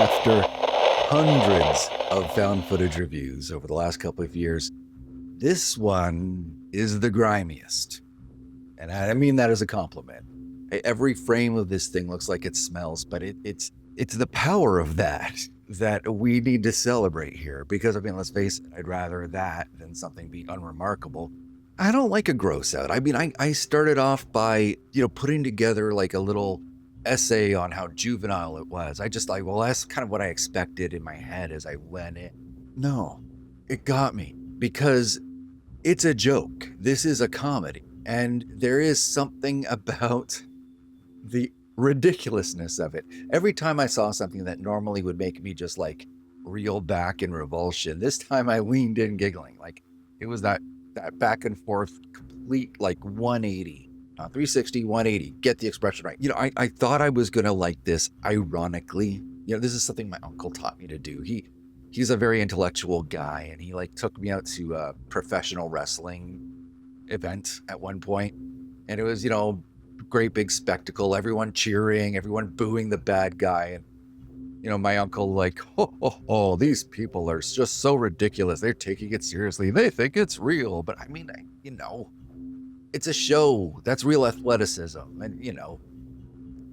After hundreds of found footage reviews over the last couple of years, this one is the grimiest. And I mean that as a compliment. Every frame of this thing looks like it smells, but it's the power of that we need to celebrate here. Because, I mean, let's face it, I'd rather that than something be unremarkable. I don't like a gross out. I mean, I started off by, putting together like a little essay on how juvenile it was. I just like, well, that's kind of what I expected in my head as I went in. No, it got me because it's a joke. This is a comedy. And there is something about the ridiculousness of it. Every time I saw something that normally would make me just like reel back in revulsion, this time I leaned in giggling. Like it was that back and forth, complete like 180. 360, 180, get the expression right. I thought I was going to like this ironically. This is something my uncle taught me to do. He's a very intellectual guy, and he like took me out to a professional wrestling event at one point. And it was, great big spectacle, everyone cheering, everyone booing the bad guy. And, my uncle like, oh, these people are just so ridiculous. They're taking it seriously. They think it's real. But I mean, it's a show. That's real athleticism. And,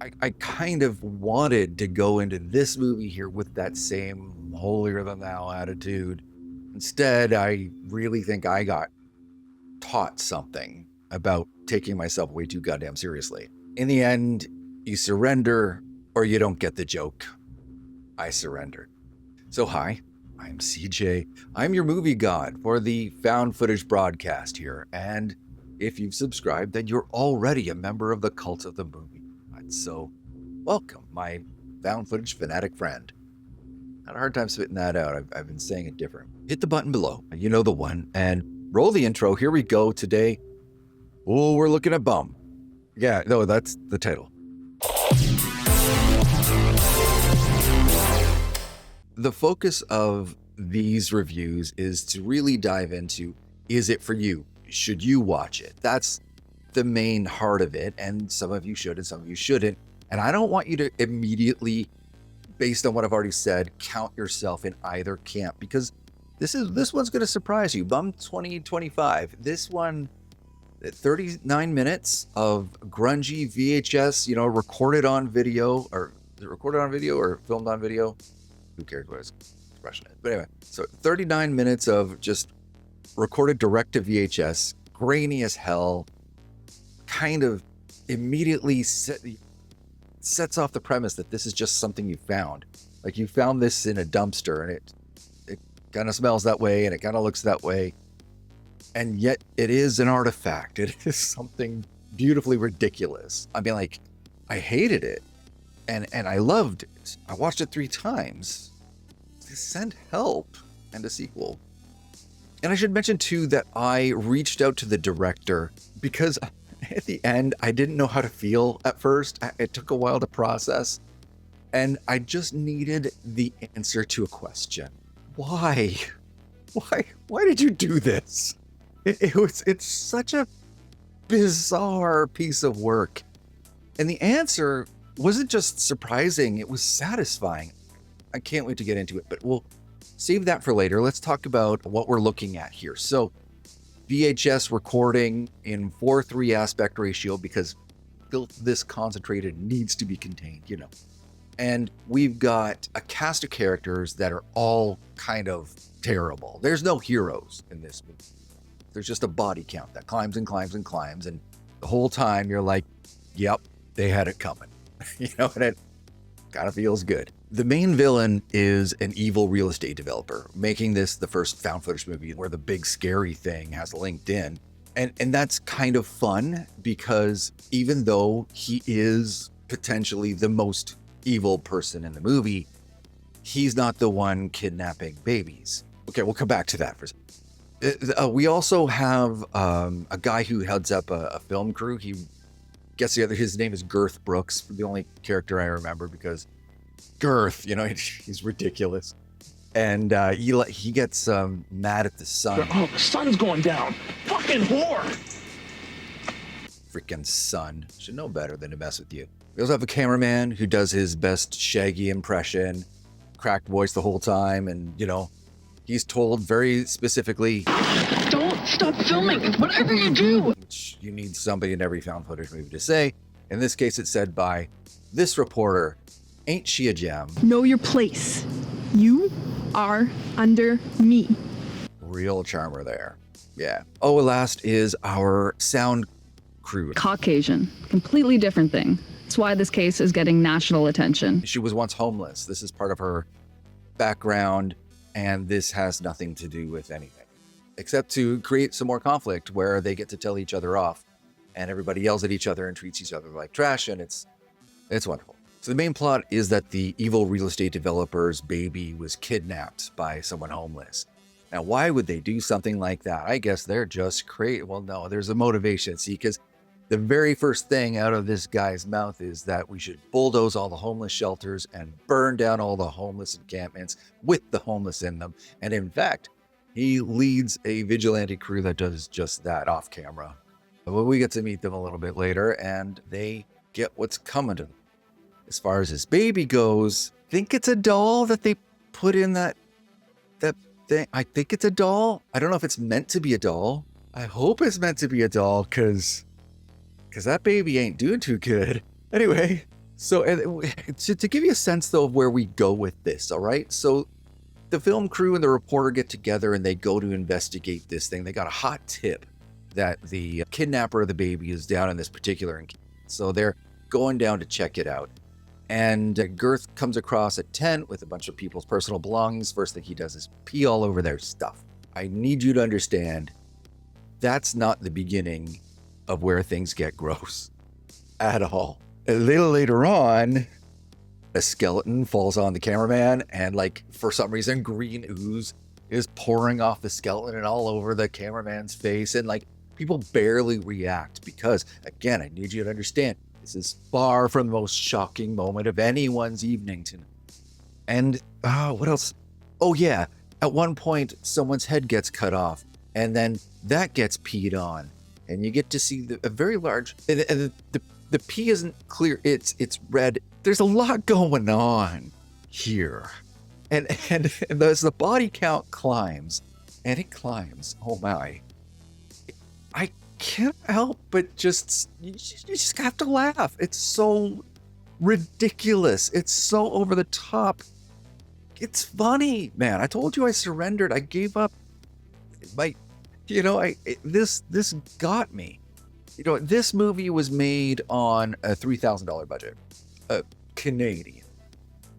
I kind of wanted to go into this movie here with that same holier than thou attitude. Instead, I really think I got taught something about taking myself way too goddamn seriously. In the end, you surrender or you don't get the joke. I surrendered. So hi, I'm CJ. I'm your movie god for the found footage broadcast here. And if you've subscribed, then you're already a member of the cult of the movie. So welcome, my found footage fanatic friend. Had a hard time spitting that out. I've been saying it different. Hit the button below. You know the one. And roll the intro. Here we go today. Oh, we're looking at Bum. Yeah, no, that's the title. The focus of these reviews is to really dive into, is it for you? Should you watch it? That's the main heart of it. And some of you should and some of you shouldn't. And I don't want you to immediately, based on what I've already said, count yourself in either camp, because this one's going to surprise you. Bum 2025. This one, 39 minutes of grungy VHS, recorded on video, or is it recorded on video or filmed on video? Who cares what his expression is? But anyway, so 39 minutes of just recorded direct to VHS, grainy as hell, kind of immediately sets off the premise that this is just something you found. Like you found this in a dumpster and it kind of smells that way and it kind of looks that way. And yet it is an artifact. It is something beautifully ridiculous. I mean, like, I hated it and I loved it. I watched it 3 times. Send help and a sequel. And I should mention too that I reached out to the director because at the end, I didn't know how to feel at first. It took a while to process. And I just needed the answer to a question. Why? Why did you do this? It's such a bizarre piece of work. And the answer wasn't just surprising, it was satisfying. I can't wait to get into it, but we'll save that for later. Let's talk about what we're looking at here. So VHS recording in 4:3 aspect ratio because filth this concentrated needs to be contained, And we've got a cast of characters that are all kind of terrible. There's no heroes in this movie. There's just a body count that climbs and climbs and climbs. And the whole time you're like, yep, they had it coming. And it kind of feels good. The main villain is an evil real estate developer, making this the first found footage movie where the big scary thing has linked in. And that's kind of fun because even though he is potentially the most evil person in the movie, he's not the one kidnapping babies. Okay, we'll come back to that for a second. We also have a guy who heads up a film crew. He gets together. His name is Girth Brooks, the only character I remember because Girth, he's ridiculous. And he gets mad at the sun. Oh, the sun's going down. Fucking whore. Freaking sun. Should know better than to mess with you. We also have a cameraman who does his best Shaggy impression. cracked voice the whole time. And, he's told very specifically, Don't stop filming, whatever you do. which you need somebody in every found footage movie to say. In this case, it's said by this reporter, ain't she a gem? Know your place. You are under me. Real charmer there. Yeah. Oh, last is our sound crew. Caucasian, completely different thing. That's why this case is getting national attention. She was once homeless. This is part of her background, and this has nothing to do with anything except to create some more conflict where they get to tell each other off and everybody yells at each other and treats each other like trash, and it's wonderful. So the main plot is that the evil real estate developer's baby was kidnapped by someone homeless. Now, why would they do something like that? I guess they're just crazy. Well, no, there's a motivation. See, because the very first thing out of this guy's mouth is that we should bulldoze all the homeless shelters and burn down all the homeless encampments with the homeless in them. And in fact, he leads a vigilante crew that does just that off camera. But we get to meet them a little bit later, and they get what's coming to them. As far as his baby goes, I think it's a doll that they put in that thing. I think it's a doll. I don't know if it's meant to be a doll. I hope it's meant to be a doll, because that baby ain't doing too good. Anyway, so to give you a sense, though, of where we go with this, all right? So the film crew and the reporter get together and they go to investigate this thing. They got a hot tip that the kidnapper of the baby is down in this particular encampment. So they're going down to check it out. And Girth comes across a tent with a bunch of people's personal belongings. First thing he does is pee all over their stuff. I need you to understand, that's not the beginning of where things get gross at all. A little later on, a skeleton falls on the cameraman, and for some reason, green ooze is pouring off the skeleton and all over the cameraman's face. And people barely react because, again, I need you to understand, this is far from the most shocking moment of anyone's evening tonight. And what else? Oh yeah, at one point, someone's head gets cut off, and then that gets peed on. And you get to see a very large, and the pee isn't clear. It's red. There's a lot going on here, and as the body count climbs, and it climbs. Oh my! I can't help but you just have to laugh. It's so ridiculous. It's so over the top. It's funny, man. I told you I surrendered. I gave up. This got me. This movie was made on a $3,000 budget, Canadian,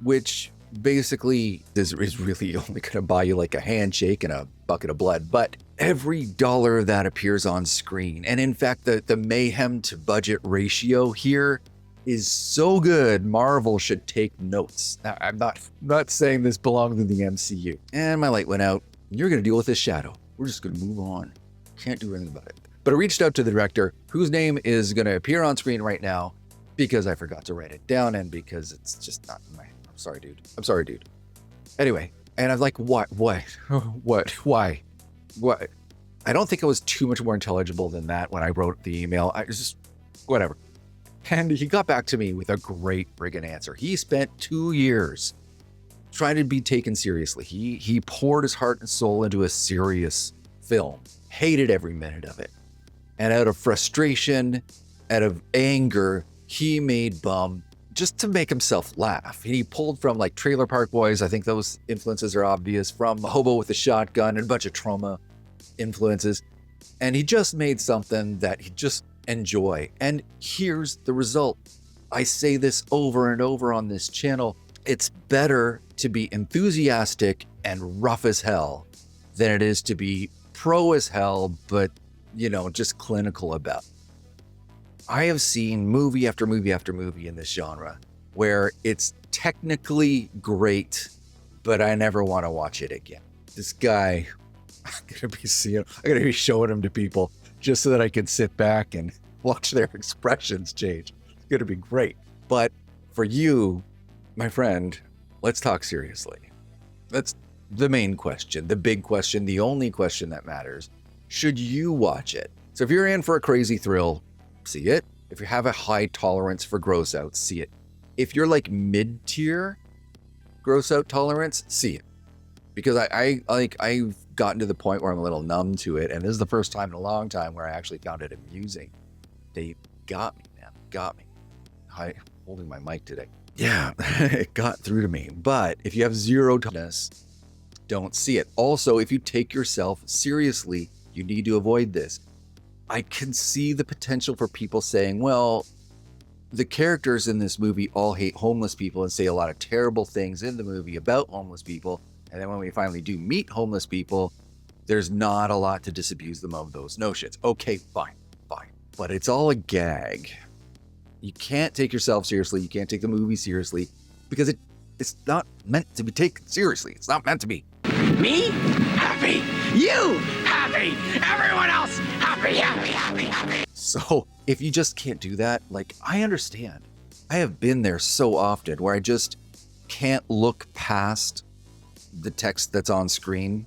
which basically is really only going to buy you a handshake and a bucket of blood. But every dollar that appears on screen, and in fact, the mayhem to budget ratio here is so good, Marvel should take notes. Now, I'm not saying this belongs in the MCU. And my light went out. You're going to deal with this shadow. We're just going to move on. Can't do anything about it. But I reached out to the director, whose name is going to appear on screen right now, because I forgot to write it down and because it's just not in my... I'm sorry, dude. Anyway, and I'm like, what? Why? I don't think I was too much more intelligible than that when I wrote the email. I was just, whatever. And he got back to me with a great friggin' answer. He spent 2 years trying to be taken seriously. He poured his heart and soul into a serious film. Hated every minute of it. And out of frustration, out of anger, he made Bum just to make himself laugh. He pulled from Trailer Park Boys. I think those influences are obvious, from Hobo with a Shotgun and a bunch of trauma influences. And he just made something that he just enjoy. And here's the result. I say this over and over on this channel. It's better to be enthusiastic and rough as hell than it is to be pro as hell, but, just clinical about. I have seen movie after movie after movie in this genre where it's technically great, but I never want to watch it again. This guy, I'm gonna be showing him to people just so that I can sit back and watch their expressions change. It's gonna be great. But for you, my friend, let's talk seriously. That's the main question, the big question, the only question that matters. Should you watch it? So if you're in for a crazy thrill, see it. If you have a high tolerance for gross outs, see it. If you're mid-tier, gross out tolerance, see it. Because I've gotten to the point where I'm a little numb to it, and this is the first time in a long time where I actually found it amusing. They got me, man. Got me. I'm holding my mic today. Yeah, it got through to me. But if you have zero tolerance, don't see it. Also, if you take yourself seriously, you need to avoid this. I can see the potential for people saying, well, the characters in this movie all hate homeless people and say a lot of terrible things in the movie about homeless people. And then when we finally do meet homeless people, there's not a lot to disabuse them of those notions. Okay, fine. But it's all a gag. You can't take yourself seriously. You can't take the movie seriously because it's not meant to be taken seriously. It's not meant to be. Me? Happy. You? Happy. Everyone else? Happy. So if you just can't do that, like, I understand. I have been there so often where I just can't look past the text that's on screen.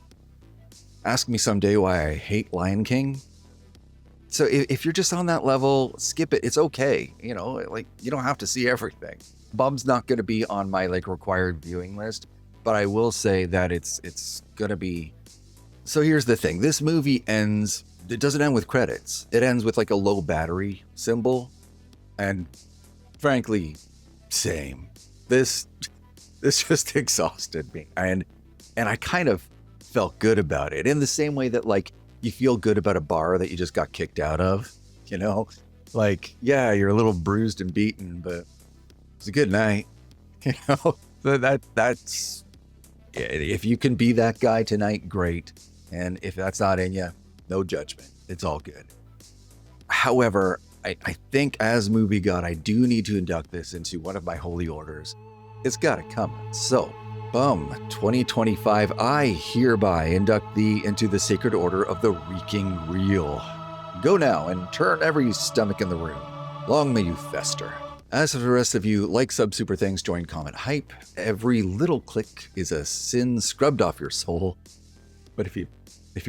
Ask me someday why I hate Lion King. So if you're just on that level, skip it. It's okay. You know, like, you don't have to see everything. Bum's not going to be on my like required viewing list, but I will say that it's going to be. So here's the thing. This movie ends, it doesn't end with credits. It ends with like a low battery symbol. And frankly, same. This just exhausted me. And I kind of felt good about it in the same way that like you feel good about a bar that you just got kicked out of, you know, like, yeah, you're a little bruised and beaten, but it's a good night, you know. So that's, if you can be that guy tonight, great. And if that's not in you, no judgment. It's all good. However, I think as movie god, I do need to induct this into one of my holy orders. It's got to come. So, Bum 2025, I hereby induct thee into the sacred order of the Reeking Reel. Go now and turn every stomach in the room. Long may you fester. As for the rest of you, like, sub, super things, join, comment, hype. Every little click is a sin scrubbed off your soul. But if you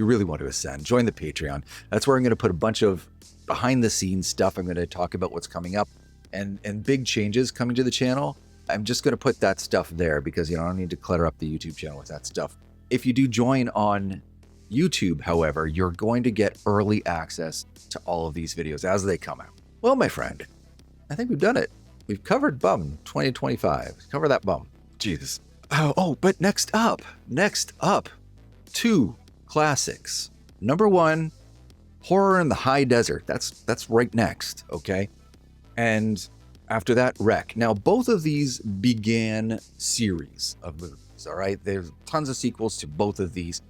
really want to ascend, join the Patreon. That's where I'm going to put a bunch of behind the scenes stuff. I'm going to talk about what's coming up and big changes coming to the channel. I'm just going to put that stuff there because, you know, I don't need to clutter up the YouTube channel with that stuff. If you do join on YouTube, however, you're going to get early access to all of these videos as they come out. Well, my friend, I think we've done it. We've covered Bum 2025. Cover that bum. Jesus. Oh, but next up, 2 classics. Number 1, Horror in the High Desert. That's right next, okay? And after that, Wreck. Now, both of these began series of movies, all right? There's tons of sequels to both of these,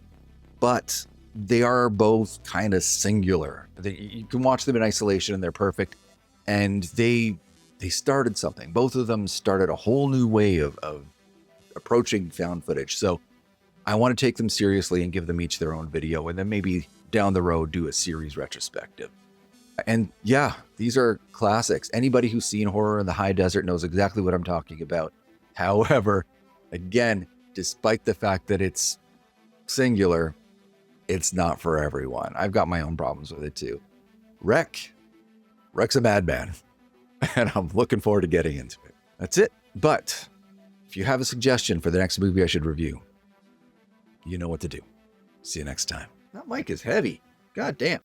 but they are both kind of singular. You can watch them in isolation and they're perfect. And they started something. Both of them started a whole new way of approaching found footage. So I want to take them seriously and give them each their own video, and then maybe down the road do a series retrospective. And yeah, these are classics. Anybody who's seen Horror in the High Desert knows exactly what I'm talking about. However, again, despite the fact that it's singular, it's not for everyone. I've got my own problems with it too. Wreck's a madman, and I'm looking forward to getting into it. That's it. But if you have a suggestion for the next movie I should review, you know what to do. See you next time. That mic is heavy. God damn.